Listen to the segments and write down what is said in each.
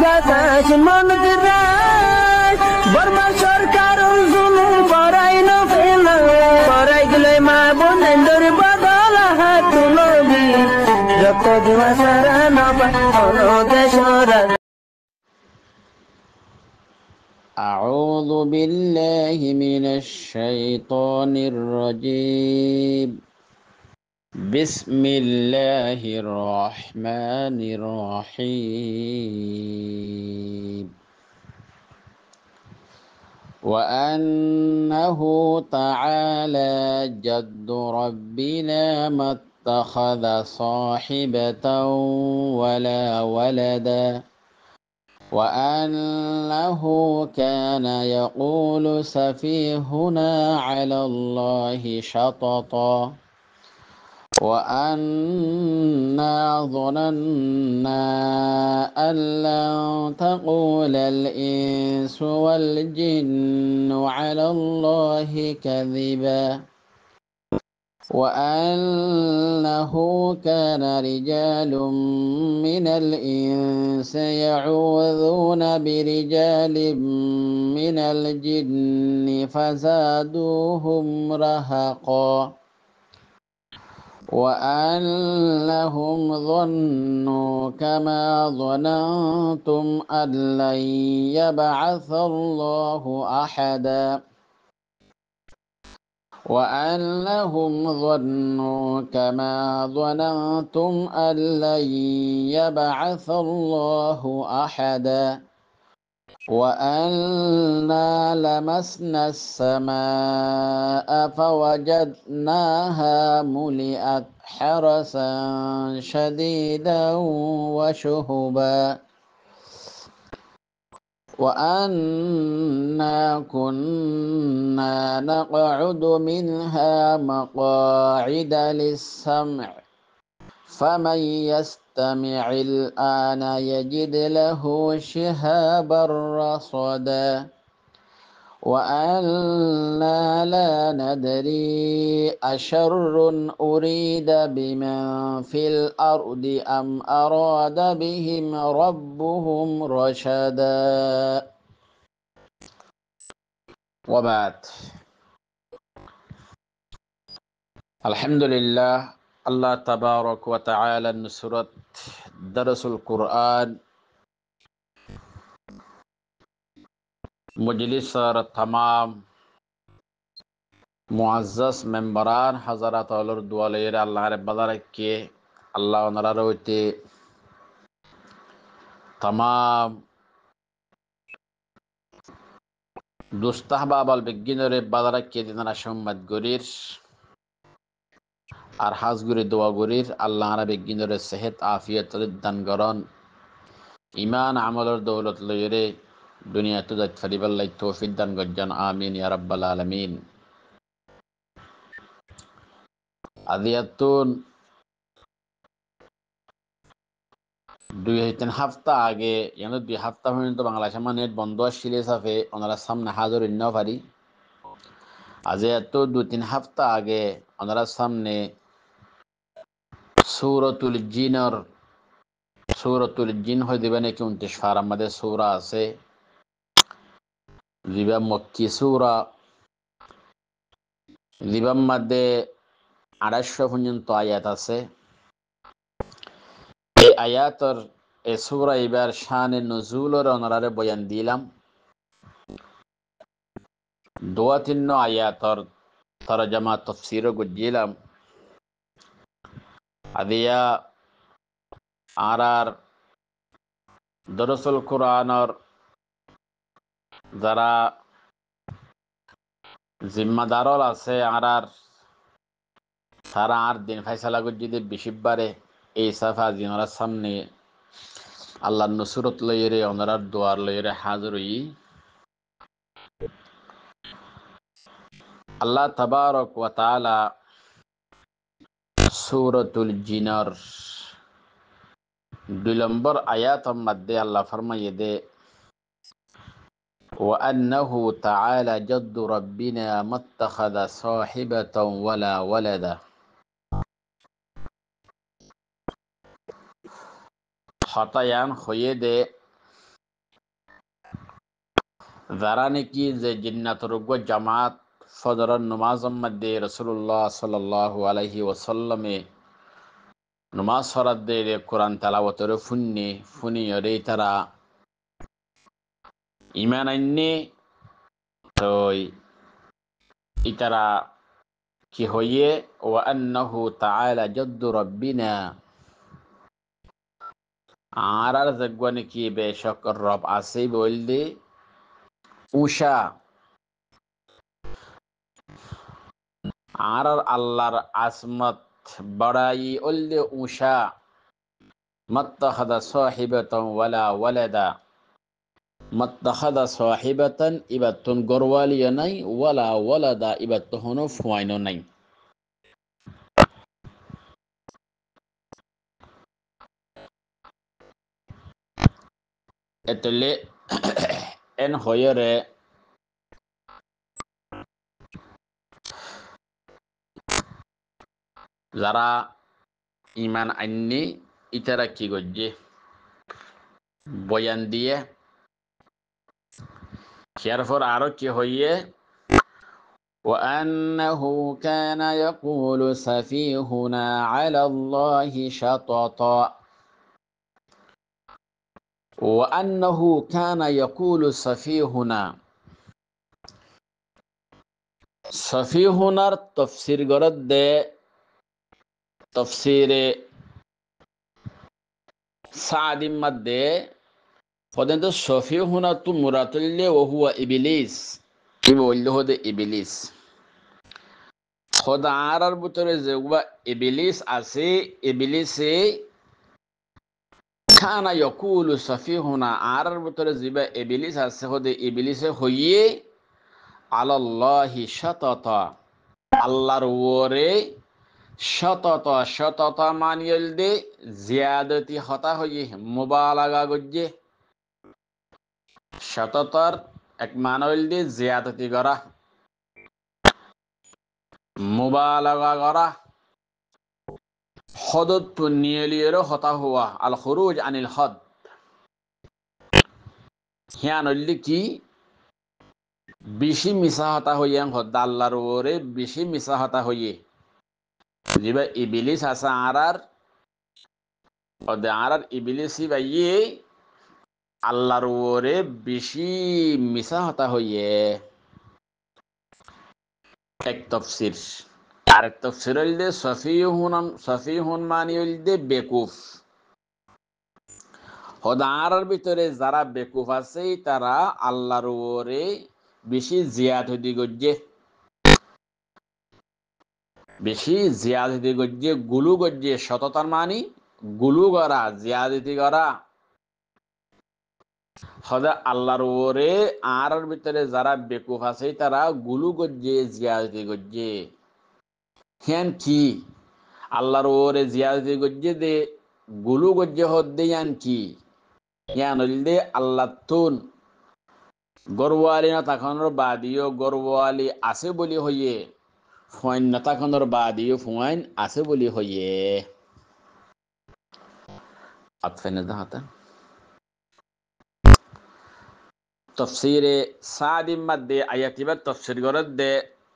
বাতাস মনত রায় বর্মা সরকার জুলুম করাই না ফেলা করাই গেলে মা বোনের বদল হাত তুলবি রক্ত দেওয়া সারা না পায় দেশ أعوذ بالله من الشيطان الرجيم بسم الله الرحمن الرحيم وأنه تعالى جد ربنا ما اتخذ صاحبة ولا ولدا وأنه كان يقول سفيهنا على الله شططا وأنا ظننا أن لن تقول الإنس والجن على الله كذبا وأنه كان رجال من الإنس يعوذون برجال من الجن فزادوهم رهقا وأنهم ظنوا كما ظننتم أن لن يبعث الله أحدا وأنهم ظنوا كما ظننتم أن لن يبعث الله أحدا وأنا لمسنا السماء فوجدناها ملئت حرسا شديدا وشهبا وأنا كنا نقعد منها مقاعد للسمع فمن يستمع الآن يجد له شهابا رصدا وأنا لا ندري أشر أريد بمن في الأرض أم أراد بهم ربهم رشدا وبعد الحمد لله الله تبارك وتعالى نصرت درس القرآن مجلس تمام মুআজ্জাজ মেম্বারান হাজারাত আলোর দুয়ালের আল্লাহর বাদারকে আল্লাহ ওনারা রইতে तमाम দুস্তাহবাবাল বিজ্ঞানের বাদারকে দিনারা সম্মত গরির আর হাজগুরি দোয়া গরির আল্লাহর বিজ্ঞানের সেহত আফিয়ত দান করন ঈমান আমলের দৌলত লইরে দুনিয়া তুজাত ফরিবাল্লাহ তৌফিক দান গজ্জান আমিন ইয়া রাব্বাল আলামিন আদিয়াতুন 2-3 হপ্তাহ আগে ইয়ানো 2 হপ্তাহ পর্যন্ত বাংলাদেশে নেট বন্ধ ছিল সাফে ওনারা সামনে হাজির ইন্ন পারি আজ এত 2-3 হপ্তাহ আগে ওনারা সামনে সূরাতুল জিন হয়ে দিবেন কি 29 পারা আমাদের সূরা আছে লিবা মক্কি সূরা লিবাম মধ্যে 250 পর্যন্ত আয়াত আছে এই আয়াতের এই সূরা এবার শানে নুজুলের ওনারে বয়ান দিলাম 2-3 আয়াতের তরজমা তাফসীর গুজিলাম আদিয়া আর দরসুল কোরআনের যারা জিম্মাদারল আছে আর সারা আর দিন ফয়সালা গুজিদে বেশিবারে এই সাফা জিনার সামনে আল্লাহর নুসরত লইরে ওনার দোয়ার লইরে হাজির হই আল্লাহ তাবারক ওয়া তাআলা সূরাতুল জিনার 2 নম্বর আয়াতের মধ্যে আল্লাহ ফরমায়ে দে وأنه تعالى جد ربنا ما اتخذ صاحبة ولا ولدا হতায়ান হয়ে দে যারা নাকি যে জিন্নাতর জামাত ফজরের নমাজের মধ্যে রাসূলুল্লাহ সাল্লাল্লাহু আলাইহি ওয়াসাল্লামে নমাজ সরাদের কোরআন তেলাওয়াতের ফুনিয়রে তারা ইমান আইনে তো ইতারা কি হইয়ে ওয়া আন্নাহু তাআলা জাদ্দু রাব্বিনা আর জাগওয়ানে কি বেশক রব আছে বললে উষা আর আল্লাহর আসমত বড়াই বললে উষা মাত্তাখাদা সাহিবাতান ওয়ালা ওয়ালাদা মাত্তাখাদা সাহিবাতান ইবাতুন গরওয়ালিয়া নাই ওয়ালা ওয়ালাদা ইবাতুহনো ফুয়াইনো নাই এতলে এন হয়রে যারা ইমান আননি ইতারা কি গজ্জে বয়ান দিয়ে এরপর আরো কি হইয়ে وأنه كان يقول سفيهنا على الله شططا وأنه كان يقول سفيهنا সফিহুনার তফসির গরদ দে তফসিরে সাদিম মধ্যে পর্যন্ত সফিহুনা তু মুরাতুল্লে ও হুয়া ইবলিস কি বলল হদে ইবলিস খোদা আর ভিতরে যে ইবলিস আছে ইবলিসে খানা ইয়াকুলু সফিহুনা আর ভিতরে যে ইবলিস আছে হদে ইবলিসে হইয়ে আলাল্লাহি শাতাতা আল্লাহর ওরে শততা মানিয়েল দে জিয়াদতি হতা হইয়ে মুবালাগা গজ্জে শততার এক মানইল দে জিয়াদতি গরা মুবালাগা গরা হদত পুনিয়েলিয়ের হতা হওয়া আল খুরুজ আনিল হদ হিয়ানল্লি কি বেশি মিশা হতা হইয়াং হদ আল্লাহর ওরে বেশি মিশা হতা হইয়ে যেবা ইবলিস আসা আরার ওদে আরার ইবলিসি বাইয়ে আল্লাহর ওরে বেশি মিশা হতা হইয়ে এক তফসির আর এক তফসির হইলে সফিহুন মানি হইলে বেকুফ হদা আরার ভিতরে যারা বেকুফ আছে তারা আল্লাহর ওরে বেশি জিয়াদ হইতে গজ্জে বেশি জিয়াদতি গজ্জে গুলু গজ্জে শততার মানি গুলু গরা জিয়াদতি গরা হদা আল্লাহর ওরে আর ভিতরে যারা বেকুফ আছে তারা গুলু গজ্জে জিয়াদতি গজ্জে হেন কি আল্লাহর ওরে জিয়াদতি গজ্জে দে গুলু গজ্জে হদ্দে ইয়ান কি ইয়ান হইলে আল্লাহ তুন গরওয়ালি না তাকানোর বাদিও গরওয়ালি আছে বলি হইয়ে ফুয়াইন না তাকানোর বাদিও ফুয়াইন আছে বলি হইয়ে আতফাইনে দাহাতা তফসিরে সাদিম মধ্যে আয়াতিবার তফসির গরদ দে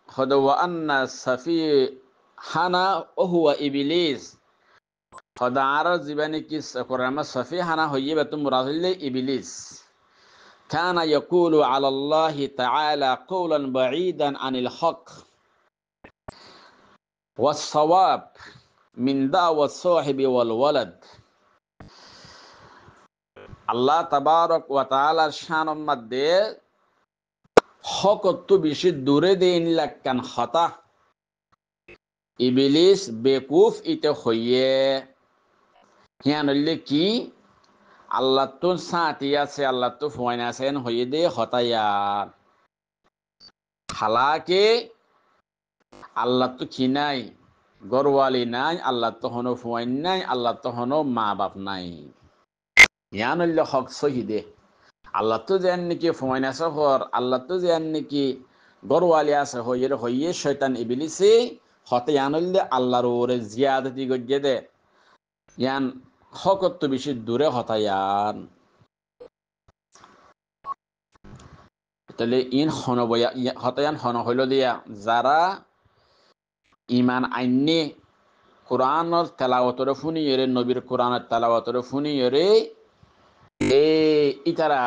হদ ওয়া আন্না সাফিহানা ও হুয়া ইবলিস হদ আর জীবানি কি কোরআন সাফিহানা হইয়ে বেতুম মুরাদ হইলে ইবলিস كان يقول على الله تعالى قولا بعيدا عن الحق والصواب من دعوى الصاحب والولد আল্লাহ তাবারক ওয়া তাআলার শানের মধ্যে হক তো বেশি দূরে দেন লাকান খাতা ইবলিস বেকুফ ইতে হইয়ে হিয়ানলে কি আল্লাহ তো সাথী আছে আল্লাহ তো ফুয়াইন আছেন হইয়ে দে হতায়া হালাকে আল্লাহ তো কি নাই গরওয়ালি নাই আল্লাহ তো হনো ফুয়াইন নাই আল্লাহ তো হনো মা বাপ নাই ইয়ানল্য হক সহিদে আল্লাহ তো যেন নাকি ফুয়াইন আছে হর আল্লাহ তো যেন নাকি গরওয়ালি আছে হইয়ে শয়তান ইবলিসে হতে ইয়ানল্য আল্লাহর ওরে জিয়াদতি গজ্জে দে ইয়ান হকত তো বেশি দূরে হতায়ান তাহলে ইন হন বয়া হতায়ান হন হইল দিয়া যারা ইমান আইনে কোরআনের তেলাওয়াতরে ফুনি এরে নবীর কোরআনের তেলাওয়াতরে ফুনি এরে এ ইতারা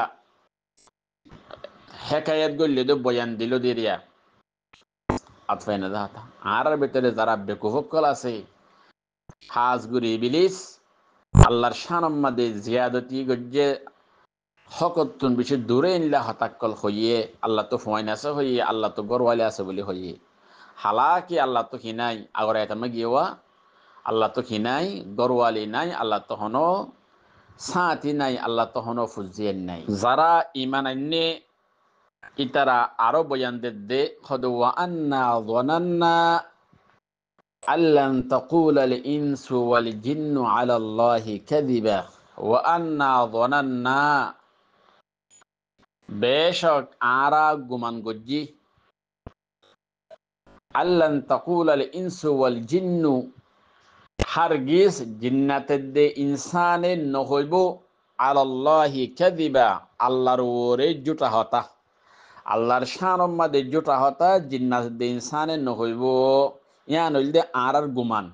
হেকায়াত গল্লে দে বয়ান দিল দিয়া আতফাই না দাতা আর ভিতরে যারা বেকুফকল আছে হাজগুরি ইবলিস আল্লাহর শানম্মাদে জিয়াদতি গজ্জে হকতুন বেশি দূরে ইনলা হতাক্কল হইয়ে আল্লাহ তো ফোয়াইন আছে হইয়ে আল্লাহ তো গরওয়ালে আছে বলে হইয়ে হালাকি আল্লাহ তো কি নাই আগরে এতামা গিয়েওয়া আল্লাহ তো কি নাই গরওয়ালি নাই আল্লাহ তো হনো সাঁতি নাই আল্লাহ তো হনো ফুজিয়েন নাই যারা ইমান আইনে ইতারা আরো বয়ান দে হদু ওয়া আন্না যানান্না আল্লান তাকুলাল ইনসু ওয়াল জিন্নু আলাল্লাহি কাযিবা ওয়া আন্না যানান্না বেশক আরা গুমান গজ্জি আল্লান তাকুলাল ইনসু ওয়াল জিন্নু হারগিজ জিন্নাতেদ্দে ইনসানে নহইব আলাল্লাহি কাযিবা আল্লাহর ওরে জুটা হতা আল্লাহর শানম্মাদে জুটা হতা জিন্নাতেদ্দে ইনসানে নহইব ইয়ান হইলদে আরার গুমান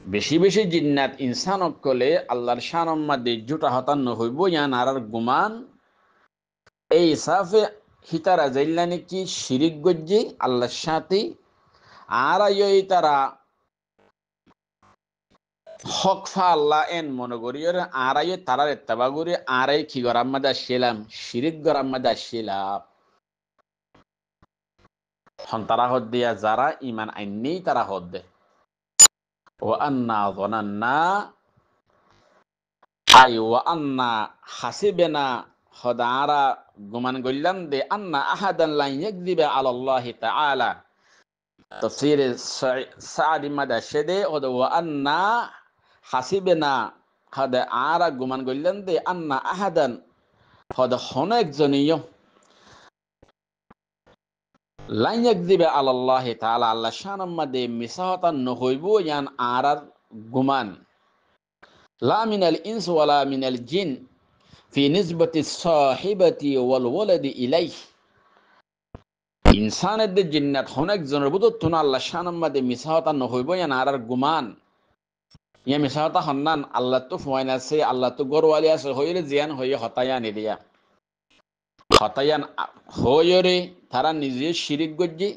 বেশি বেশি জিন্নাত ইনসান অকলে আল্লাহর শানম্মাদে জুটা হতা নহইব ইয়ান আরার গুমান এই সাফে হিতারা জাইল্লানি কি শিরিক গজ্জি আল্লাহর সাথে আর এই তারা হক ফা আল্লাহ এন মনে করি আর তারার এত্তাবা করি আর কি গরাম মাদা শিলাম শিরিক গরাম মাদা শিলাম তারা হদ দিয়া যারা ইমান আইনি তারা হদ দে ও আন্না যানান্না আই ও আন্না হাসিবেনা হদারা গুমান গইলাম দে আন্না আহাদান লা ইয়াকযিবা আলাল্লাহি তাআলা তাফসীর সাদি মাদা শেদে ও আন্না হাসিবেনা হদা আরা গুমান গইলাম দে আন্না আহাদান হদা হন একজনীয় লা ইয়াকযিবা আলাল্লাহি তাআলা আল্লাহ শানাম্মাদে মিসাহাতান নহইব ইয়ান আরার গুমান লা মিনাল ইনস ওয়ালা মিনাল জিন ফি নিসবতি সাহিবাতি ওয়াল ওয়ালাদি ইলাইহি ইনসানের দে জিন্নাত হনেক জনের বুধ তুন আল্লাহ শানাম্মাদে মিসাহাতা নহইব ইয়ান আরার গুমান ইয়া মিসাহাতা হন্নান আল্লাহ তো ফুয়াইন আছে আল্লাহ তো গরওয়ালি আছে হইলে জিয়ান হইয়ে হতায়ান এরিয়া হতায়ান হইরে তারা নিজে শিরিক গজ্জি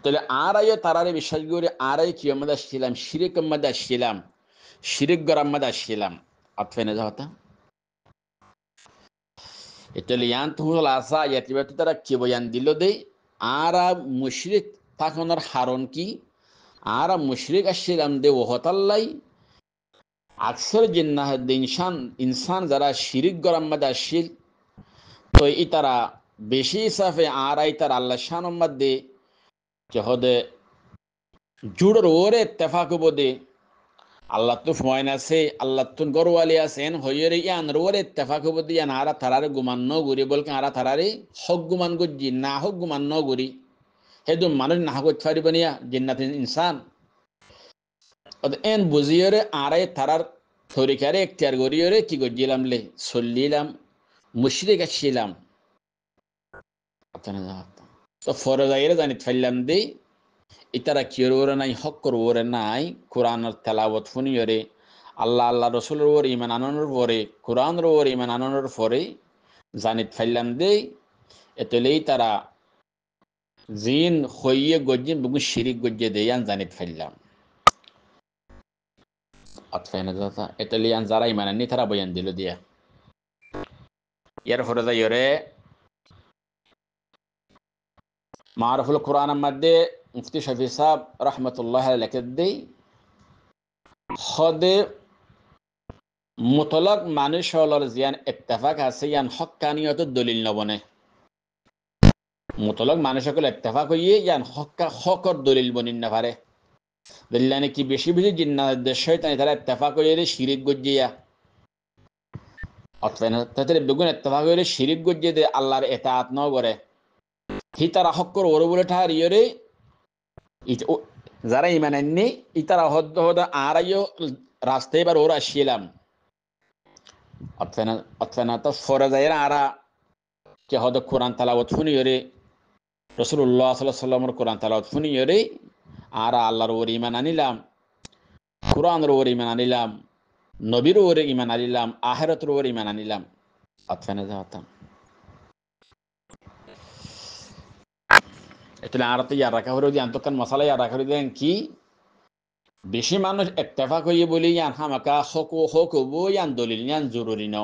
তাহলে আর আইও তারারে বিশ্বাস করে আর আই কি আমাদের ছিলাম শিরিক আমাদের ছিলাম শিরিক গরাম আমাদের ছিলাম আতফেনে যাওয়াটা এতলে ইয়ান তুহল আসা ইয়াতিবাত তারা কি বয়ান দিল দে আর মুশরিক তাকনের হারণ কি আর মুশরিক আসছিলাম দে ওহতাল্লাই আকসর জিন্নাহ ইনসান যারা শিরিক গরাম আমাদের আসছিল তো ই তারা বেশি হিসাবে আর আই তার আল্লাহ শানম্মাদ দে হদে জুড়র ওরে ইত্তেফাক বদে আল্লাহ তো ফয়ন আছে আল্লাহ তো গরওয়ালি আছেন হইরে ইয়ান ওরে ইত্তেফাক বদে ইয়ান আরা তারারে গুমান ন গুরি বলকে আরা তারারে হক গুমান গজ্জি না হক গুমান ন গুরি হেদু মানুষ না হক ফারিব নিয়া জিন্নাত ইনসান এন বুঝিয়রে আরাই তারার তরিকারে ইখতিয়ার করিয়রে কি গজ্জিলাম লে চল্লিলাম মুশরিক আসছিলাম তো ফরজাইরে জানিত ফাইলাম দে ইতারা কিয়র ওরে নাই হক কর ওরে নাই কোরআনের তেলাওয়াত ফুনিয়রে আল্লাহ আল্লাহ রসুলের ওর ইমান আনানোর পরে কোরআনের ওর ইমান আনানোর পরে জানিত ফাইলাম দে এতলেই তারা জিন হইয়ে গজ্জিন বুগু শিরিক গজ্জে দেয়ান জানিত ফাইলাম আতফাইনা দাতা এতলিয়ান যারা ইমান আনি তারা বয়ান দিল দিয়া ইয়ার ফরজাইরে মারুফুল কোরআনের মধ্যে মুফতি শফি সাহেব রহমতুল্লাহ লিখে দেই হদে মুতলক মানুষ হলর জিয়ান ইত্তেফাক আছে ইয়ান হক্কানিয়ত দলিল নবনে মুতলক মানুষ সকল ইত্তেফাক হইয়ে ইয়ান হকর দলিল বনিন না পারে দলিলানে কি বেশি বেশি জিন্নাত শয়তান তারা ইত্তেফাক হইলে শিরিক গজ্জিয়া অতএব তাদের বেগুন ইত্তেফাক হইলে শিরিক গজ্জে দে আল্লাহর ইতাআত ন করে হিতারা হক্কর ওরে বলে ঠার ইয়রে যারা ইমান আননি ইতারা হদ হদ আর আইও রাস্তায় এবার ওরা আসছিলাম অতফেনা তো ফরজাইরা আরা কে হদ কোরআন তালাওয়াত শুনিয়রে রাসূলুল্লাহ সাল্লাল্লাহু আলাইহি ওয়াসাল্লামের কোরআন তালাওয়াত শুনিয়রে আর আল্লাহর ওর ঈমান আনিলাম, কোরআনের ওর ঈমান আনিলাম, নবীর ওর ঈমান আনিলাম, আখিরাতের ওর ঈমান আনিলাম। আতফানে যাওয়াতাম এটা আরতে ইয়া রাখা হলো যে আন্তকান মশালা ইয়া রাখা দেন কি বেশি মানুষ ইত্তেফাক হইয়ে বলি ইয়ান হামাকা হক হবো ইয়ান দলিল ইয়ান জরুরি ন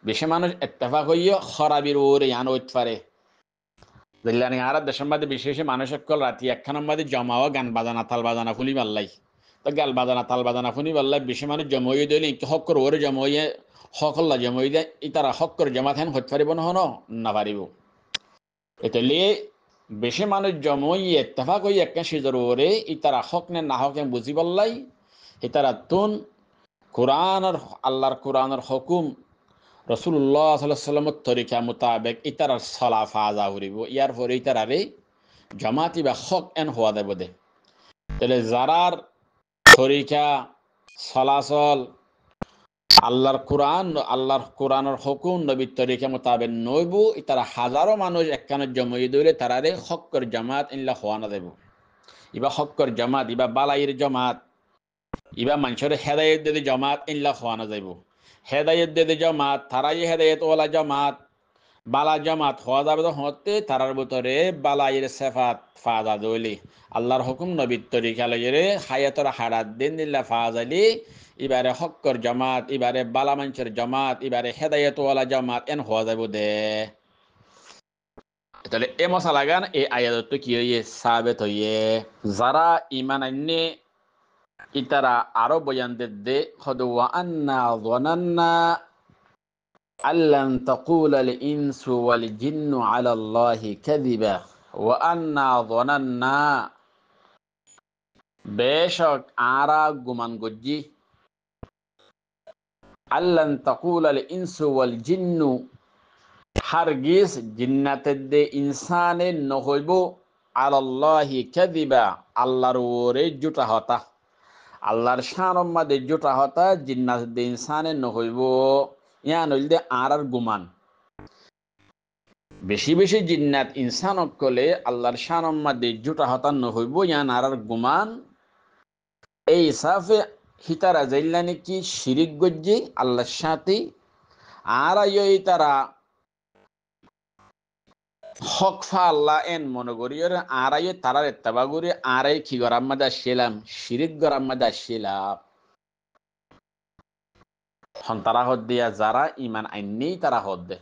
বেশি মানুষ ইত্তেফাক হইয়ে খরাবির ওরে ইয়ান ওইত পারে দিল্লানি আর দেশের মধ্যে বিশেষ মানুষ সকল রাতি একখানের মধ্যে জমাও গান বাজানা তাল বাজানা ফুলি পাল্লাই তো গাল বাজানা তাল বাজানা ফুলি পাল্লাই বেশি মানুষ জমইয়ে দিলে হক করে ওরে জমইয়ে হকল্লা জমই দেয় ইতারা হক করে জমা থাকেন হতে পারিব না হন না পারিব এটা লিয়ে বেশি মানুষ জমই ইত্তেফাক হই একটা সিজর ওরে ইতারা হক নে না হক বুঝি পাল্লাই ইতারা তুন কোরআনের আল্লাহর কোরআনের হুকুম রাসূলুল্লাহ সাল্লাল্লাহু আলাইহি ওয়াসাল্লামের তরিকা মোতাবেক ইতারার সলা ফাজা হরিব ইয়ার পরে ইতারারে জামাতি বা হক এন হওয়া দেব দে তাহলে যারার তরিকা সলাচল আল্লাহর কোরআনের হুকুম নবীর তরিকা মোতাবেক নইব ইতারা হাজারো মানুষ একখানের জমই দইলে তারারে হক্কর জামাত ইল্লা হওয়া না দেব ইবা হক্কর জামাত ইবা বালাইয়ের জামাত ইবা মানুষের হেদায়েত দিতে জামাত ইল্লা হওয়া না যাইব হেদায়েত দিতে জামাত তারাই হেদায়েত ওয়ালা জামাত বালা জামাত হওয়া যাবে হতে তারার ভিতরে বালাইয়ের সেফাত ফাজা দইলি আল্লাহর হুকুম নবীর তরিকা লইরে হায়াতর হারাত দিন দিল্লা ফাজালি এবারে হক্কর জামাত এবারে বালা মানুষের জামাত এবারে হেদায়েত ওয়ালা জামাত এন হওয়া যাবে দে তাহলে এ মশালা গান এই আয়াত কি হইয়ে সাবেত হইয়ে যারা ইমান আইনে ইতারা আরো বয়ান দে হদ ওয়া আন্না যানান্না আল্লান তাকুলাল ইনসু ওয়াল জিন্নু আলাল্লাহি কাযিবা ওয়া আন্না যানান্না বেশক আরা গুমান গজ্জি আল্লান তাকুলাল ইনসু ওয়াল জিন্নু হারগিজ জিন্নাতের দে ইনসানে নহইব আলাল্লাহি কাযিবা আল্লাহর ওরে জুটা হতা আল্লাহর শানের মধ্যে জুটা হতা জিন্নাতের দে ইনসানে নহইব ইয়া নইলদে আর গুমান বেশি বেশি জিন্নাত ইনসান কলে আল্লাহর শানের মধ্যে জুটা হতা নহইব ইয়া আর গুমান এই সাফে হিতারা জাইল্লানি কি শিরিক গজ্জি আল্লাহর সাথে আর এই তারা হক ফা আল্লাহ এন মনে করি আর তারার এত্তাবা করি আর কি গরাম মাদা আসছিলাম শিরিক গরাম মাদা আসছিলাম তারা হদ দিয়া যারা ইমান আইনি তারা হদ দে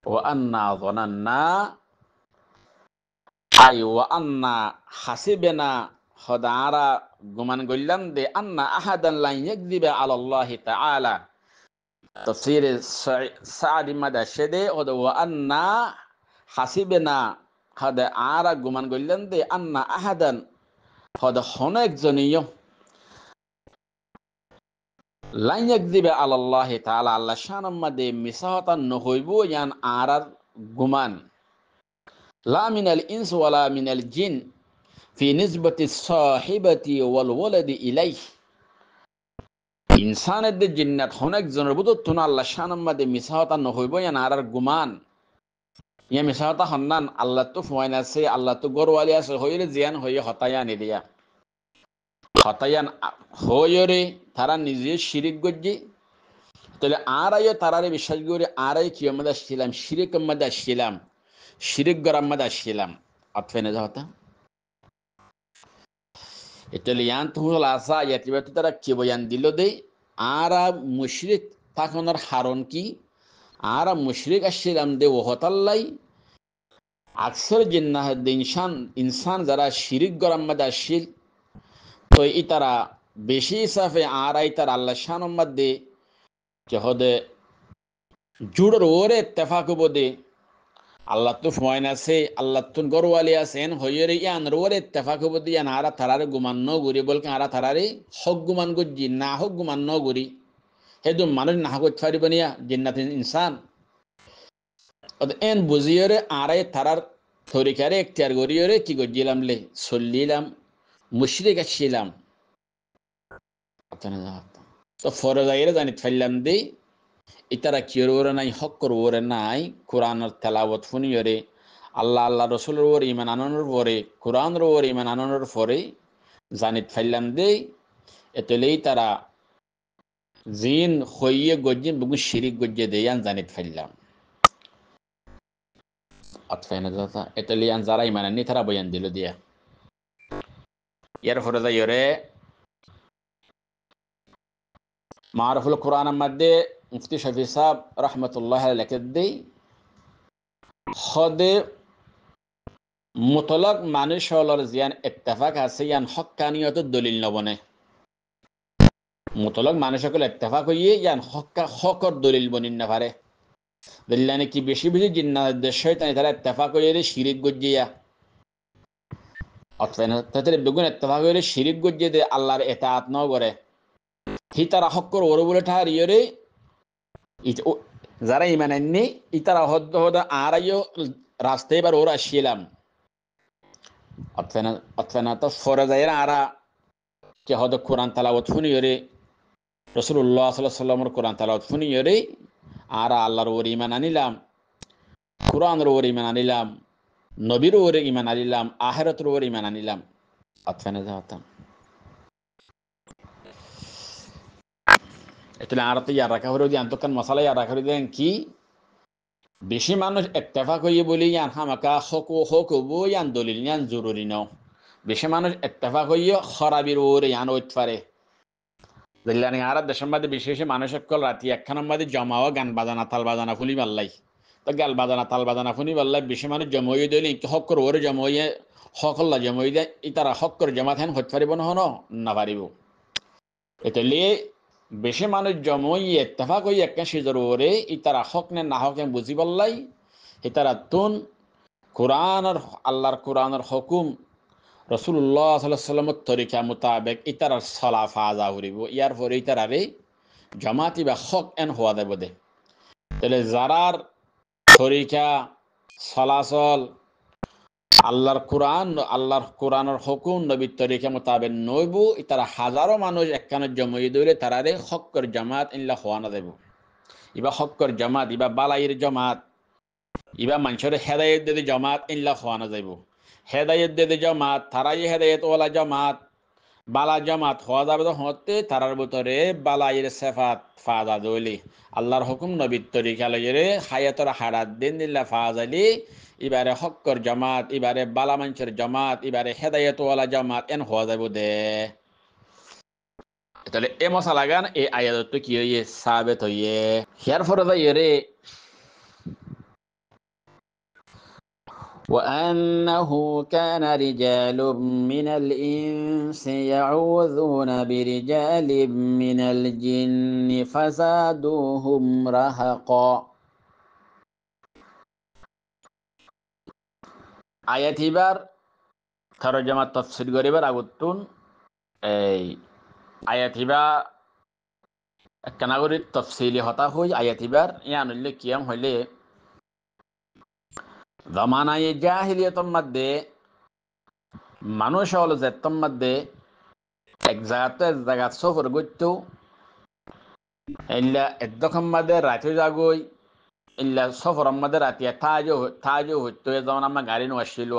ও আন্না যানান্না আই ও আন্না হাসিবেনা হদারা গুমান গইলাম দে আন্না আহাদান লা ইয়াকযিবা আলাল্লাহি তাআলা তাফসীর সাদি মাদাশদে ও আন্না হাসিবেনা হদা আরা গুমান গইলাম দে আন্না আহাদান হদা হনেক জনিয় লা ইয়াকযিবা আলাল্লাহি তাআলা আল্লাহ শানের মধ্যে মিসাহাতা নহইব ইয়ান আরার গুমান লা মিনাল ইনস ওয়ালা মিনাল জিন ফি নিসবাতি সাহিবাতি ওয়াল ওয়ালাদি ইলাইহি ইনসানের দে জিন্নাত হনেক জনের বুত তুন আল্লাহ শানের মধ্যে মিসাহাতা নহইব ইয়ান আরার গুমান ইয়া মিসাহাতা হন্নান আল্লাহ তো ফুয়াইন আছে আল্লাহ তো গরওয়ালি আছে হইলে জিয়ান হইয়ে হতায়া নিদিয়া হতায়ান হইরে তারা নিজে শিরিক গজ্জি তাহলে আর তারারে বিশ্বাস করে আর কিয়ামত আসছিলাম শিরিক মধ্যে আসছিলাম শিরিক গরাম মধ্যে আসছিলাম আতফেনে যাওয়া এটা লিয়ান তুহল আসা ইয়াতিবা তারা কি বয়ান দিল দে আর মুশরিক তাকনের হারণ কি আর মুশরিক আসছিলাম দে ও হতাল্লাই আকসর জিন্নাত ইনসান যারা শিরিক গরাম মধ্যে আসছিল তো ইতারা বেশি সাফে আর তার আল্লাহ শানের মধ্যে হদে জুড়র ওরে ইত্তেফাক বদে আল্লাহ তো ফয়ন আছে আল্লাহ তো গরওয়ালি আছেন হইরে ইয়ান ওরে ইত্তেফাক বদে ইয়ান আরা তারারে গুমান ন গুরি বলকে আরা তারারে হক গুমান গজ্জি না হক গুমান ন গুরি হেদু মানুষ না হক ফারিব নিয়া জিন্নাত ইনসান এন বুঝিয়রে আরাই তারার তরিকারে ইখতিয়ার করিয়রে কি গজ্জিলাম লে চলিলাম মুশরিক আসছিলাম তো ফরজাইরে জানি ফেললাম দি ইতারা কিয়র ওরে নাই হক্কর ওরে নাই কোরআনের তেলাওয়াত ফুনিয়রে আল্লাহ রসুলের ওর ইমান আনানোর পরে কোরআনের ওর ইমান আনানোর পরে জানিত ফাইলাম দে এতলেই তারা জিন হইয়ে গজ্জিন বুগু শিরিক গজ্জে দেয়ান জানিত ফাইলাম আতফাইনা দাতা এতলিয়ান যারা ইমান আনি তারা বয়ান দিল দিয়া এর পরে যাইরে মারুফুল কোরআনের মধ্যে মুফতি শফি সাহেব রহমতুল্লাহ লেখে দেই হদে মুতলক মানুষ হলর জিয়ান ইত্তেফাক আছে ইয়ান হক্কানিয়ত দলিল নবনে মুতলক মানুষ সকল ইত্তেফাক হইয়ে ইয়ান হকর দলিল বনিন না পারে দলিলানে কি বেশি বেশি জিন্নাত শয়তান তারা ইত্তেফাক হইয়ে শিরিক গজ্জিয়া অথবা তাদের বেগুন ইত্তেফাক হইয়ে শিরিক গজ্জিয়ে দে আল্লাহর ইতাআত ন করে হি তারা হকর ওর বলে ঠার ইয়রে যারা ইমান আননি ইতারা হদ হদ আরাইও রাস্তায় বার ওরা আসিলাম অথবা তো ফরজায়ের আরা কে হদ কোরআন তালাওয়াত শুনিয়রে রাসূলুল্লাহ সাল্লাল্লাহু আলাইহি ওয়াসাল্লামের কোরআন তালাওয়াত শুনিয়রে আরা আল্লাহর ওর ইমান আনিলাম কোরআনের ওর ইমান আনিলাম নবীর ওর ইমান আনিলাম আখিরাতের ওর ইমান আনিলাম অথবা যাতাম এটা আরতে ইয়া রাখা হলো দিয়ে আন্তকান মশালা ইয়া রাখা দেন কি বেশি মানুষ ইত্তেফাক হইয়ে বলি ইয়ান হামাকা হক বো ইয়ান দলিল ইয়ান জরুরি নাও বেশি মানুষ ইত্তেফাক হইয়ে খরাবির ওরে ইয়ান ওইত পারে দিল্লানি আর দেশের মধ্যে বিশেষ মানুষ সকল রাতি একখানের মধ্যে জমাও গান বাজানা তাল বাজানা ফুলি পাল্লাই তো গাল বাজানা তাল বাজানা ফুলি পাল্লাই বেশি মানুষ জমইয়ে দিলে হকর ওরে জমইয়ে হকল্লা জমই দেয় ইতারা হকর জমা থেন হইতে পারিব না পারিব এটা লিয়ে বেশি মানুষ জমইয়ে ইত্তেফাক হইয়ে একটা সিজর ওরে ইতারা হক নে না হক বুঝি পাল্লাই ইতারা তুন কোরআনের আল্লাহর কোরআনের হুকুম রাসূলুল্লাহ সাল্লাল্লাহু আলাইহি ওয়াসাল্লামের তরিকা মোতাবেক ইতারার সলা ফাজা হরিব ইয়ার পরে ইতারারে জামাতি বা হক এন হওয়া দেব দে তাহলে যারার তরিকা সলাচল আল্লাহর কোরআনের হুকুম নবীর তরিকা মোতাবেক নইব ইতারা হাজারো মানুষ একখানে জমই দইলে তারারে হক্কর জামাত ইল্লা হওয়া না দেব ইবা হক্কর জামাত ইবা বালাইয়ের জামাত ইবা মানুষের হেদায়েত দিতে জামাত ইল্লা হওয়া না যাইব হেদায়েত দিতে জামাত তারাই হেদায়েত ওয়ালা জামাত বালা জামাত হওয়া যাবে তো হতে তারার ভিতরে বালাইয়ের সেফাত ফাজা দইলি আল্লাহর হুকুম নবীর তরিকা লইরে হায়াতর হারাত দিন দিল্লা ফাজালি এবারে হক্কর জামাত এবারে বালা মানুষের জামাত এবারে হেদায়েত ওয়ালা জামাত এন হওয়া যাবে দে তাহলে এ মশালা গান এই আয়াত কি হইয়ে সাবেত হইয়ে হিয়ার ফরদা ইরে وأنه كان رجال من الإنس يعوذون برجال من الجن فزادوهم رهقا আয়াত এবার তরজমা তাফসীর করিবার আগুতুন এই আয়াত এবার কানাগরিত তাফসীলি হতা হই আয়াত এবার ইয়ান হইলে কিয়াম হইলে জামানায়ে জাহিলিয়াতের মধ্যে মানুষ হল যেতম মধ্যে এক জায়গা সফর করত ইল্লা একদম মধ্যে রাতে যাগই ইল্লা সফর মধ্যে রাতে তাজও হইতো যেমন আমরা গাড়ি নো আসছিল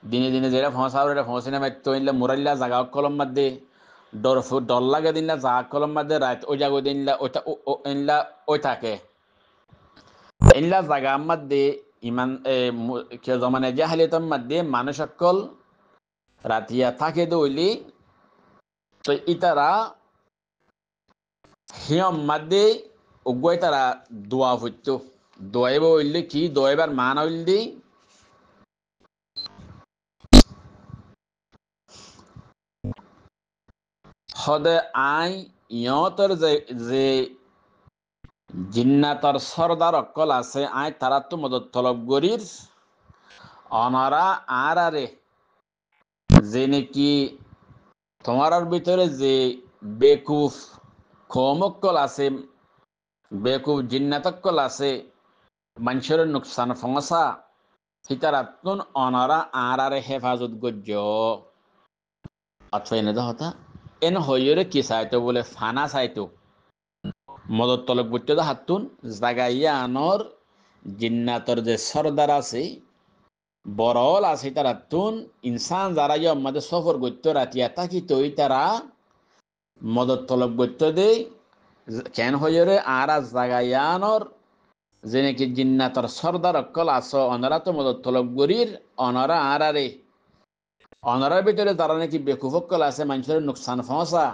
দিনে দিনে যেটা ফসাও এটা ফসিনা মারতো ইল্লা মুরাল্লা জায়গা কলম মধ্যে ডর লাগে দিন জায়গা কলম মধ্যে রাত ওই জাগো দিনলা ওইটা ইল্লা ওই থাকে ইল্লা জায়গা মধ্যে ইমান জমানে জাহিলিয়াতের মধ্যে মানুষ সকল রাতিয়া থাকে দইলি তো ইতারা হিয়ম মধ্যে উগয় তারা দোয়া হইতো দোয়াইব হইলে কি দোয়াইবার মান হইল দি হদে আই ইয়তর যে জিন্নাতর সরদার অকল আছে আই তারা তো মদত তলব গরির অনারা আর আরে যে নাকি তোমার ভিতরে যে বেকুফ খমকল আছে বেকুফ জিন্নাতকল আছে মানুষের নুকসান ফংসা হিতারাতুন অনারা আর আরে হেফাজত গজ্জ অথবা এনে হতা এন হইরে কি চাইতো বলে ফানা চাইতো মদত তলব করতে হাতুন জাগাইয়া আনর জিন্নাতর যে সর্দার আছে বরল আছে তারা তুন ইনসান যারা আমাদের সফর করতে রাতিয়া থাকি তৈ তারা মদত তলব করতে দেই কেন হইরে আর জাগাইয়ানর যে নাকি জিন্নাতর সর্দার অকল আস অনারা তো মদত তলব করির অনারা আরে অনারার ভিতরে যারা নাকি বেকুফকল আছে মানুষের নুকসান ফসা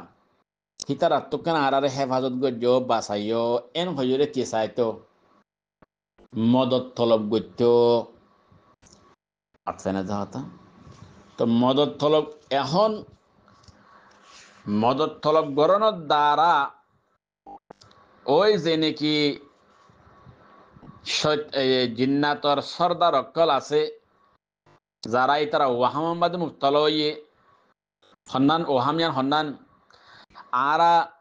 হিতার আত্মকান আরে হেফাজত গজ্য বাসাইও এন হইরে কি চাইতো মদত তলব করত আছে না যাহতা তো মদত তলব এখন মদত তলব গরণের দ্বারা ওই যে নাকি জিন্নাতর সর্দার অকল আছে যারাই তারা ওয়াহামাবাদ মুক্তল ইয়ে হন্নান ওহামিয়ান হন্নান আরা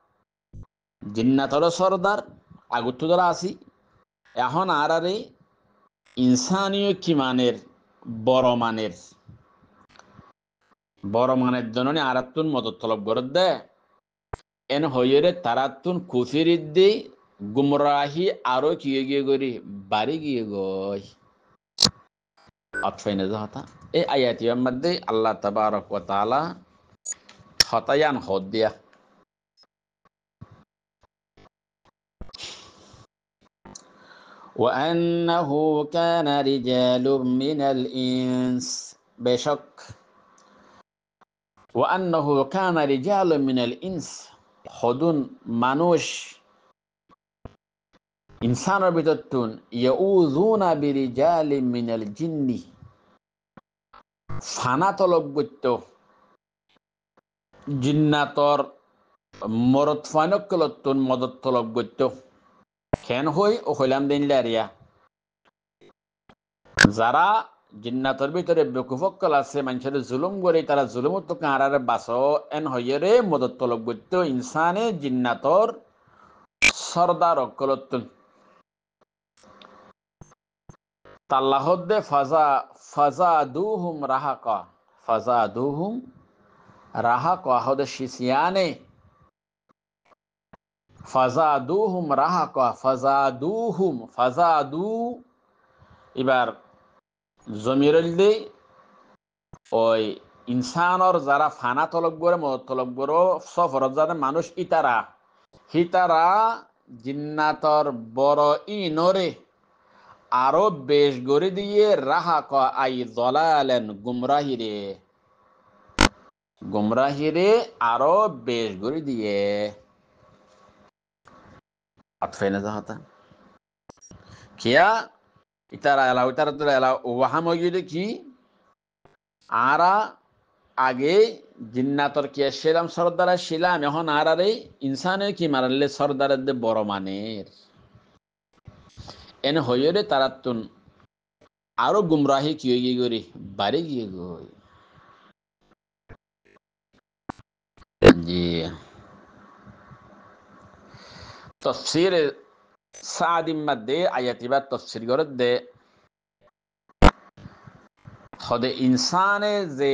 জিন্নাতর সর্দার আগত ধরা আসি এখন আরে ইনসানীয় কি মানের বড় মানের জন্য আরাতুন মদত তলব গরত দে এন হইরে তারাতুন কুফিরিদ দি গুমরাহি আরো কিয়ে গিয়ে গরি বাড়ি গিয়ে গই আতফাইনে যাহতা এই আয়াতিয়ার মধ্যে আল্লাহ তাবারক ওয়া তাআলা হতায়ান হদ দিয়া وأنه كان رجال من الإنس بشك وأنه كان رجال من الإنس خدون মানুষ ইনসানের ভিতরতুন ইয়াউযুনা বিরিজালি মিনাল জিন্নি ফানা তলব করত জিন্নাতর মরদ ফানকলতুন মদত তলব করত কেন হই ও হইলাম দিন লারিয়া যারা জিন্নাতর ভিতরে বেকুফকল আছে মানুষের জুলুম করে তারা জুলুমত কারারে বাস এন হইরে মদত তলব করত ইনসানে জিন্নাতর সর্দার অকলতুন তাল্লাহদ্দে ফাজাদুহুম রাহাকা হদে শিসিয়ানে ফাজাদু এবার জমিরল দে ওই ইনসানর যারা ফানা তলব করে মদত তলব করে সফরত যাদের মানুষ হিতারা জিন্নাতর বড় ইনরে আরো বেশ গড়ে দিয়ে রাহা ক আই দলালেন গুমরাহিরে আরো বেশ গড়ে দিয়ে আতফাইনা যাহতা কিয়া ইতারা এলাও ওয়াহাম হইলে কি আরা আগে জিন্নাতর কিয়া শিলাম সর্দারা শিলাম এখন আরে ইনসানের কি মারালে সর্দারের বড় মানের এনে হইরে তারাতুন আরো গুমরাহি কি গিয়ে গরি বাড়ি গিয়ে গই জি তফসির সাদিম মধ্যে আয়াতিবা তফসির গরত দে হদে ইনসানে যে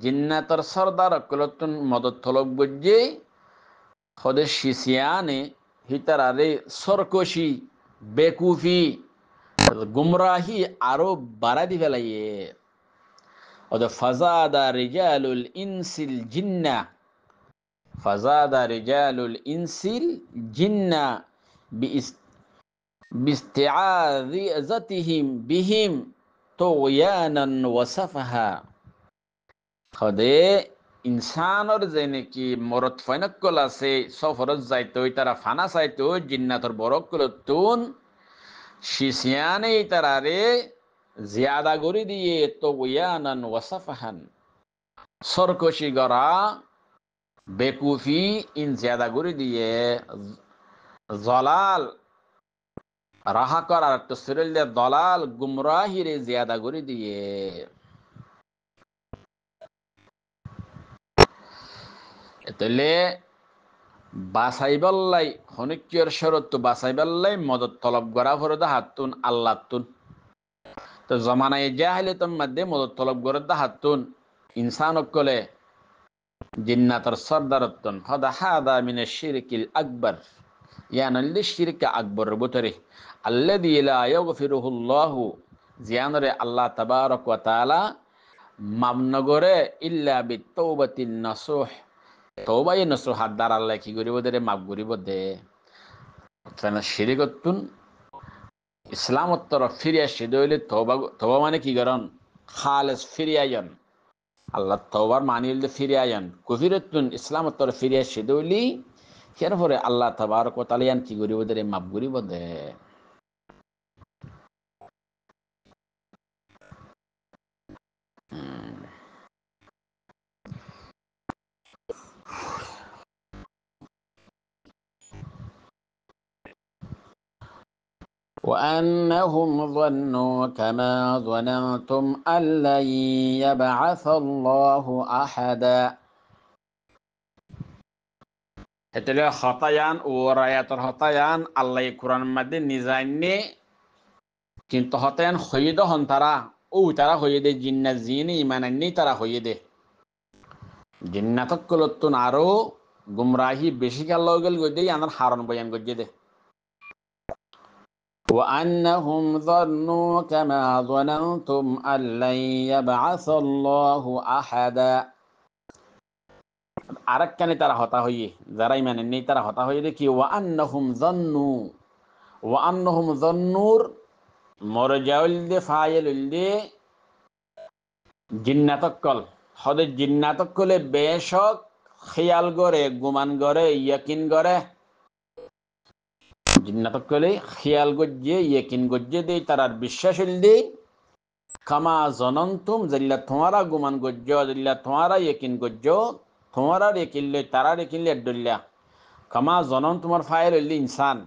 জিন্নাতর সর্দার অকলতুন মদত তলব গজ্জে হদে শিসিয়ানে হিতারারে সরকশি বেকুফি গুমরাহি আরো বাড়া দি ফেলাইয়ে ওদের ফাজাদা রিজালুল জিন্না বিস্তিআযাতিহিম বিহিম তুগয়ানান ওয়া সাফাহা হদে ইনসানর যে নাকি মরদ ফাইনাকল আছে সফরত যাইতো তারা ফানা চাইতো জিন্নাতর বরকলতুন শিসিয়ানে তারারে জিয়াদা গরি দিয়ে তুগয়ানান ওয়া সাফাহান সরকশি গরা বেকুফি ইন জিয়াদা গরি দিয়ে জলাল রাহা করার তসরিল দলাল গুমরাহিরে জিয়াদা গরি দিয়ে এতলে বাসাইবাল্লাই হনিকিয়র শরত বাসাইবাল্লাই মদত তলব করা ফরদা হাতুন আল্লাহতুন তো জমানায় জাহিলিয়তের মধ্যে মদত তলব করদা হাতুন ইনসানকলে জিন্নাতর সর্দারতুন হদা হাদা মিনাশ শিরকিল আকবার ইয়ানল্লি শিরকে আকবর বুতরে আল্লাযী লা ইয়াগফিরুহুল্লাহু জিয়ানরে আল্লাহ তাবারক ওয়া তাআলা মাফ নগরে ইল্লা বিত্তাওবাতিন নাসুহ তওবায়ে নসুহাত দ্বারা আল্লাহ কি করিব দে মাফ করিব দে। তানা শিরিকতুন ইসলামত তরফ ফিরিয়া সিধ হইলে তওবা মানে কি করন খালেস ফিরিয়ায়ন আল্লাহ তওবার মানি হইলে ফিরিয়ায়ন কুফিরতুন ইসলামত তরফ ফিরিয়া সিধ হইলি এর পরে আল্লাহ তাবারক ওয়া তাআলা কি করিব দে মাফ করিব দে। وأنهم ظنوا كما ظننتم أن لن يبعث الله أحدا هتلي خطايان ورايات الخطايان الله يقرن مد نزاني كنت خطايان خيده هنترا او ترى خيده جن زيني منني ترى خيده جناتك كلتون عرو گمراهي بشيك الله گل گدي اندر حارن بيان گجده وأنهم ظنوا كما ظننتم أن لن يبعث الله أحدا আরেকখানে তারা হতা হইয়ে যারা ইমানের নেই তারা হতা হইয়ে দেখি ওয়ান্নহুম জন্নুর মরজাউল দে ফাইল দে জিন্নাতকল হদে জিন্নাতকলে বেশক খেয়াল করে গুমান করে ইয়াকিন করে জিন্নাতকলে খেয়াল গজ্জে ইয়াকিন গজ্জে দে তারার বিশ্বাসিল দে কামা জনন্তুম জিল্লা তোমারা গুমান গজ্জ জিল্লা তোমারা ইয়াকিন গজ্জ তোমারা রেকিল্লে তারা রেকিল্লে ডুল্লা কামা জনন তোমার ফাইল হইলে ইনসান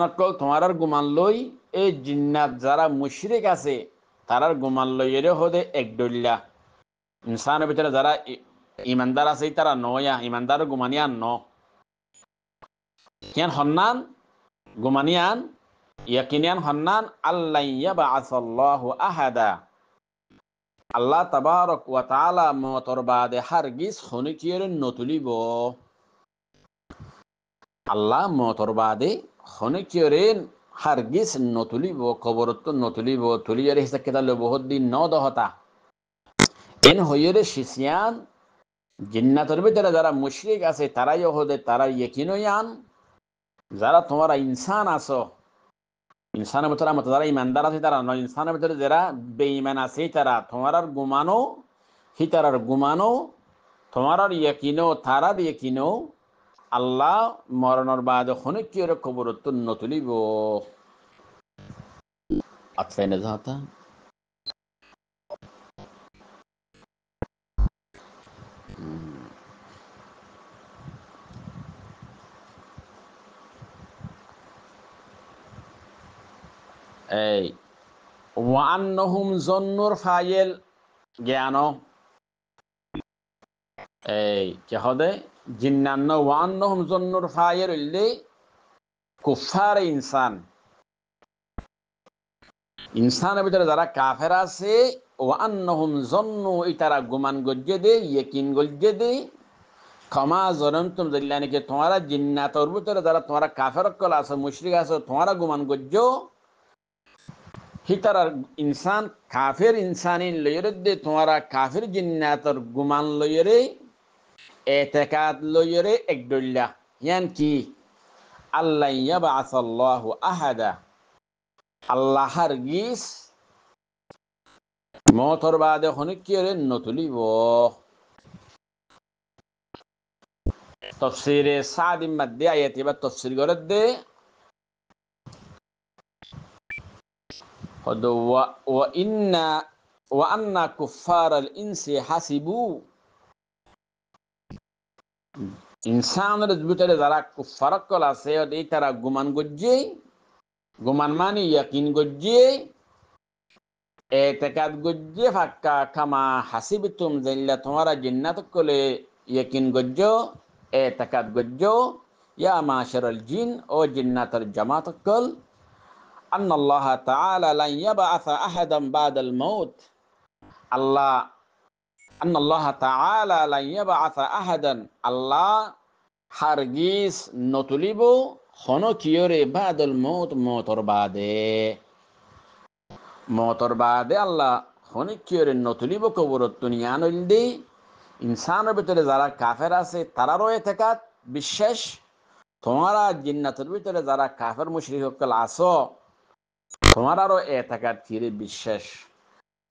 অকল তোমার গুমান লই এই জিন্নাত যারা মুশরিক আছে তারার গুমান লই এর হদে এক ডুল্লা ইনসানের ভিতরে যারা ইমানদার আছে তারা নয়া ইমানদার গুমানিয়ান ন কিয়ান হন্নান গুমানিয়ান ইয়াকিনিয়ান হন্নান আল্লাহ ইয়াবআসাল্লাহু আহাদা আল্লাহ তাবারক ওয়া তাআলা মতর বাদে হারগিজ খনিকিয়ের নতুলিব আল্লাহ মতর বাদে খনিকিয়ের হারগিজ নতুলিব কবরত নতুলিব তুলিয়ার হিসাব কেতাল বহুত দিন ন দহতা এন হইরে শিসিয়ান জিন্নাতের ভিতরে যারা মুশরিক আছে তারাই হদে তারা ইয়াকিনয়ান যারা তোমরা ইনসান আছো ইনসানের ভিতরে মত যারা ইমানদার আছে তারা নয় ইনসানের ভিতরে যারা বেঈমান আছে তারা তোমার গুমানো হিতারার গুমানো তোমার ইয়াকিনো তারার ইয়াকিনো আল্লাহ মরণের বাদ খনিকিয়ের কবরত নতুলিব আচ্ছা না যাতা এই ওয়ান্নহুম জন্নুর ফাইল জ্ঞান এই কে হদে জিন্নান্ন ওয়ান্নহুম জন্নুর ফাইল হইলে কুফার ইনসানের ভিতরে যারা কাফের আছে ওয়ান্নহুম জন্নু ইতারা গুমান গজ্জে দে ইয়াকিন গজ্জে দে ক্ষমা জনন্তুম জিল্লানিকে তোমারা জিন্নাতর ভিতরে যারা তোমারা কাফের কল আছে মুশরিক আছে তোমারা গুমান গজ্জো হিতারার ইনসান কাফের ইনসানি লইরে দে তোমারা কাফের জিন্নাতর গুমান লইরে এতেকাদ লইরে একডল্লা ইয়ান কি আল্লাহ ইয়াবআসাল্লাহু আহাদা আল্লাহ হারগিজ মতর বাদে খনিকিয়ের নতুলিব তফসিরে সাদি মধ্যে আয়াতি বা তফসির করে দে হদ ওয়া ইন্না ওয়া আন্না কুফারাল ইনসি হাসিবু ইনসানের ভিতরে যারা কুফার কল আছে এই তারা গুমান গজ্জে গুমান মানে ইয়াকিন গজ্জে এতেকাদ গজ্জে ফাক্কা কামা হাসিবতুম জিল্লা তোমারা জিন্নাত কলে ইয়াকিন গজ্জো এতেকাদ গজ্জো ইয়া মাশারাল জিন ও জিন্নাতের জামাত কল আন্নাল্লাহ তাআলা লা ইয়াবআসা আহাদান বাদাল মাউত আল্লাহ আন্নাল্লাহ তাআলা লা ইয়াবআসা আহাদান আল্লাহ হারগিজ নতুলিব হন কিয়রে বাদল মত মতর বাদে আল্লাহ হনি কিয়রে নতুলিব কবরত দুনিয়া নইলদি ইনসানের ভিতরে যারা কাফের আছে তারারও এতেকাত বিশ্বাস, তোমারা জিন্নাতের ভিতরে যারা কাফের মুশরিক সকল আছো তোমারারও এতেকাত ফিরে বিশ্বাস,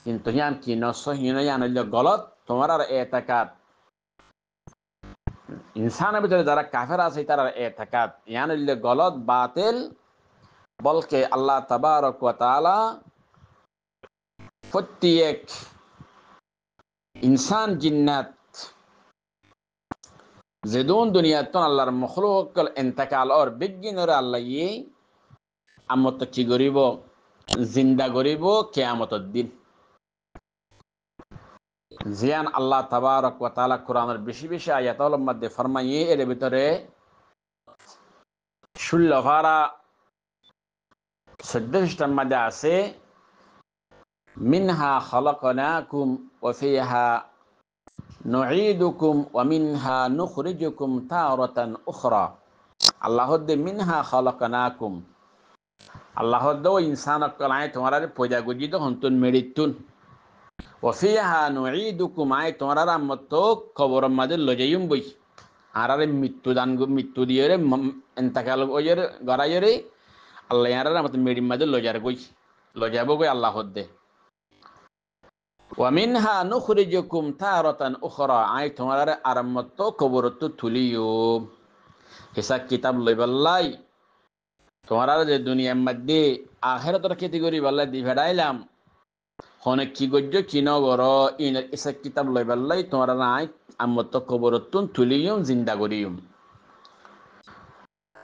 কিন্তু ইয়ান কি নসহীন ইয়ান গলত তোমার এতেকাত ইনসানের ভিতরে যারা কাফের আছে তারা এতেকাত ইয়ান গলত বাতিল, বলকে আল্লাহ তাবারক ওয়া তাআলা প্রত্যেক ইনসান জিন্নাত যেদুন দুনিয়াত আল্লাহর মখলুক ইন্তেকাল আর বিজ্ঞানের আল্লাহ আমত কি করিব জিন্দা করিব কিয়ামতের দিন। জিয়ান আল্লাহ তাবারক ওয়া তাআলা কোরআনের বেশি বেশি আয়াতের মধ্যে ফরমাইয়ে এর ভিতরে 16 পারা 14 মধ্যে আছে মিনহা খালাকনাকুম ওয়া ফিহা নুঈদুকুম ওয়া মিনহা নুখরিজুকুম তারাতান উখরা। আল্লাহ দে মিনহা খালাকনাকুম, আল্লাহ দে ইনসানক কলাই তোমার পয়দা গজিত হন্তুন মেরিতুন, ওয়া ফিহা নুঈদুকুম আই তোমার আমত কবর মাঝে লজাইম বই আরারে মৃত্যু দিয়ে ইন্তেকাল ওয়ের গরাইরে আল্লাহ ইয়ার আমত মেরি মাঝে লজাবো গই আল্লাহ দে। ওয়ামিনহা নুখরিজুকুম তারাতান উখরা আই তোমার আরামত কবরত তুলিও হিসাব কিতাব লইবাল্লাই তোমার যে দুনিয়ার মধ্যে আখিরাতের ক্যাটাগরি বল্লাই দি ভেড়াইলাম হনে কি গজ্য কি নগর ইন হিসাব কিতাব লইবাল্লাই তোমার আই আমত কবরত তুলিও জিন্দা করিও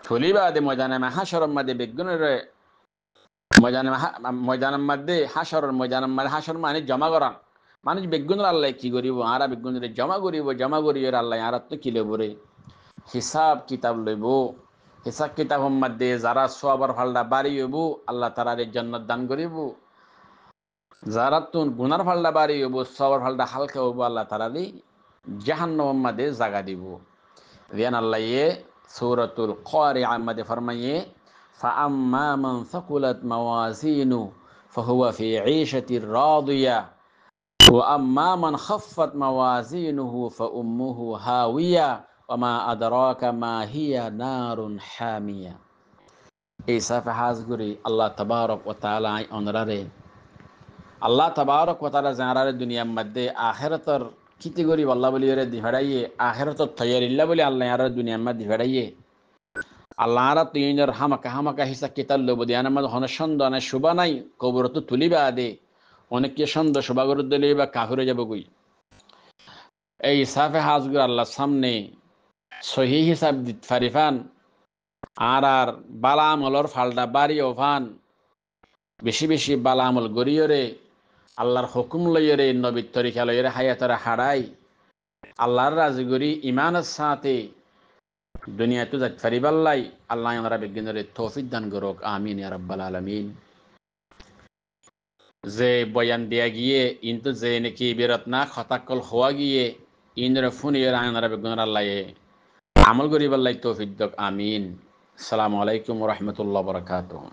তুলিবা দে ময়দানে হাশরের মধ্যে বেগুনের ময়দানের মধ্যে হাশরের ময়দানের মধ্যে হাশর মানে জমা করা মানুষ বেগুনের আল্লাহ কি করিব আরা বেগুনের জমা করিব আল্লাহ আর তো কি লইব রে হিসাব কিতাব লইব। হিসাব কিতাবের মধ্যে যারা সবার ফালটা বাড়ি হইব আল্লাহ তারারে জান্নাত দান করিব, যারা তুন গুনার ফালটা বাড়ি হইব সবার ফালটা হালকা হইব আল্লাহ তারারে জাহান্নামের মধ্যে জায়গা দিব। রিয়ান আল্লাহ সূরাতুল কারিআ মধ্যে ফরমাইয়ে ফাআম্মা মান সাকুলাত মাওয়াজিনু ফাহুয়া ফি ঈশাতির রাদিয়া ওয়া আম্মা মান খাফফাত মাওয়াজিনুহু ফাউম্মুহু হাওিয়া ওয়া মা আদরাকা মা হিয়া নারুন হামিয়া। এই সাফে হাজগুরি আল্লাহ তাবারক ওয়া তাআলা অনরারে আল্লাহ তাবারক ওয়া তাআলা জানারে দুনিয়ার মধ্যে আখিরাতের কিতিগরি আল্লাহ বলি রে দিহাড়াইয়ে আখিরাতের তৈয়ারিল্লা বলি আল্লাহ আর দুনিয়ার মধ্যে দিহাড়াইয়ে আল্লাহ আর তুইনের হামাকা হিসাব কিতাব লব দিয়ানের মধ্যে হন সন্দেহ শুবা নাই কবরত তুলিবা দে অনেককে সন্দেহ শুবা করে দিলে বা কাফিরে যাব কই। এই সাফে হাজগুর আল্লাহর সামনে সহি হিসাব দিত ফারিফান আর বালা আমলর ফালটা বাড়ি ওফান বেশি বেশি বালা আমল গড়িয়রে আল্লাহর হুকুম লইরে নবীর তরিকা লইরে হায়াতরা হারাই আল্লাহর রাজগরি ইমানের সাথে দুনিয়াতে যাত ফারিবাল্লাই আল্লাহ আমরা বিজ্ঞানের তৌফিক দান করুক আমিন ইয়া রাব্বাল আলামিন। যে বয়ান দিয়া গিয়ে ইন্তু যে নাকি বিরত না খতাকল হওয়া গিয়ে ইন্দ্র ফুনিয়ে আমরা বিজ্ঞানের আল্লাহ আমল করিবাল্লাই তৌফিক দান আমিন। আসসালামু আলাইকুম ওয়া রাহমাতুল্লাহি ওয়া বারাকাতুহু।